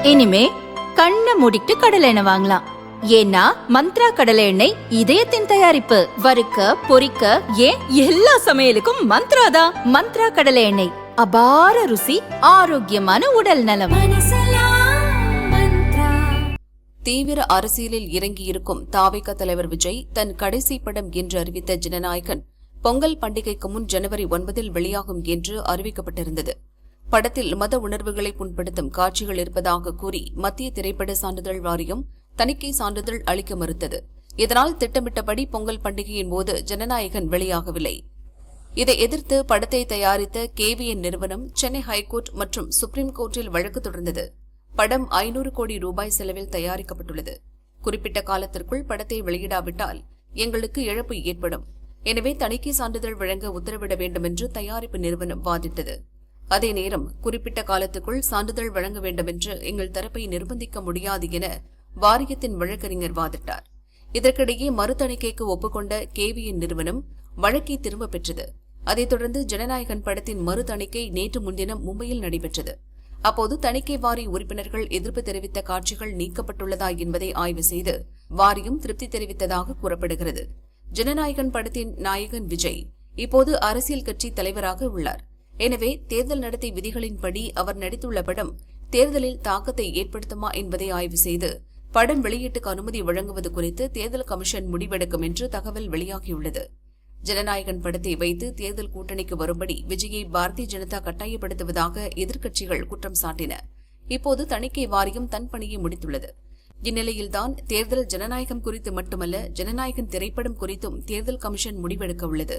இனிமே கண்ணை மூடிட்டு கடலை எண்ணெய் வாங்கலாம். ஏன்னா மந்த்ரா கடலை எண்ணெய் இதயத்தின் தயாரிப்பு. வறுக்க பொரிக்க ஏன் எல்லா சமையலுக்கும் மந்த்ரா தான். மந்த்ரா கடலை எண்ணெய், அபார ருசி, ஆரோக்கியமான உடல் நலம். தீவிர அரசியலில் இறங்கியிருக்கும் தாவேகா தலைவர் விஜய் தன் கடைசி படம் என்று அறிவித்த ஜனநாயகன் பொங்கல் பண்டிகைக்கு முன் ஜனவரி 9 வெளியாகும் என்று அறிவிக்கப்பட்டிருந்தது. படத்தில் மத உணர்வுகளை புண்படுத்தும் காட்சிகள் இருப்பதாக கூறி மத்திய திரைப்பட சான்றிதழ் வாரியம் தணிக்கை சான்றிதழ் அளிக்க மறுத்தது. இதனால் திட்டமிட்டபடி பொங்கல் பண்டிகையின் போது ஜனநாயகன் வெளியாகவில்லை. இதை எதிர்த்து படத்தை தயாரித்த KVN நிறுவனம் சென்னை ஹைகோர்ட் மற்றும் சுப்ரீம் கோர்ட்டில் வழக்கு தொடர்ந்தது. படம் 500 கோடி ரூபாய் செலவில் தயாரிக்கப்பட்டுள்ளது. குறிப்பிட்ட காலத்திற்குள் படத்தை வெளியிடாவிட்டால் எங்களுக்கு இழப்பு ஏற்படும். எனவே தணிக்கை சான்றிதழ் வழங்க உத்தரவிட வேண்டும் என்று தயாரிப்பு நிறுவனம் வாதிட்டது. அதே நேரம் குறிப்பிட்ட காலத்துக்குள் சான்றிதழ் வழங்க வேண்டும் என்று எங்கள் தரப்பை நிர்பந்திக்க முடியாது என வாரியத்தின் வழக்கறிஞர் வாதிட்டார். இதற்கிடையே மறு தணிக்கைக்கு ஒப்புக்கொண்ட KVN நிறுவனம் வழக்கை திரும்பப் பெற்றது. அதைத் தொடர்ந்து ஜனநாயகன் படத்தின் மறு தணிக்கை நேற்று முன்தினம் மும்பையில் நடைபெற்றது. அப்போது தணிக்கை வாரிய உறுப்பினர்கள் எதிர்ப்பு தெரிவித்த காட்சிகள் நீக்கப்பட்டுள்ளதா என்பதை ஆய்வு செய்து வாரியம் திருப்தி தெரிவித்ததாக கூறப்படுகிறது. ஜனநாயகன் படத்தின் நாயகன் விஜய் இப்போது அரசியல் கட்சி தலைவராக உள்ளார். எனவே தேர்தல் நடத்தை விதிகளின்படி அவர் நடித்துள்ள படம் தேர்தலில் தாக்கத்தை ஏற்படுத்துமா என்பதை ஆய்வு செய்து படம் வெளியீட்டுக்கு அனுமதி வழங்குவது குறித்து தேர்தல் கமிஷன் முடிவெடுக்கும் என்று தகவல் வெளியாகியுள்ளது. ஜனநாயகன் படத்தை வைத்து தேர்தல் கூட்டணிக்கு வரும்படி விஜயை பாரதிய ஜனதா கட்டாயப்படுத்துவதாக எதிர்க்கட்சிகள் குற்றம் சாட்டின. இப்போது தணிக்கை வாரியம் தன் பணியை முடித்துள்ளது. இந்நிலையில்தான் தேர்தல் ஜனநாயகம் குறித்து மட்டுமல்ல, ஜனநாயகன் திரைப்படம் குறித்தும் தேர்தல் கமிஷன் முடிவெடுக்க உள்ளது.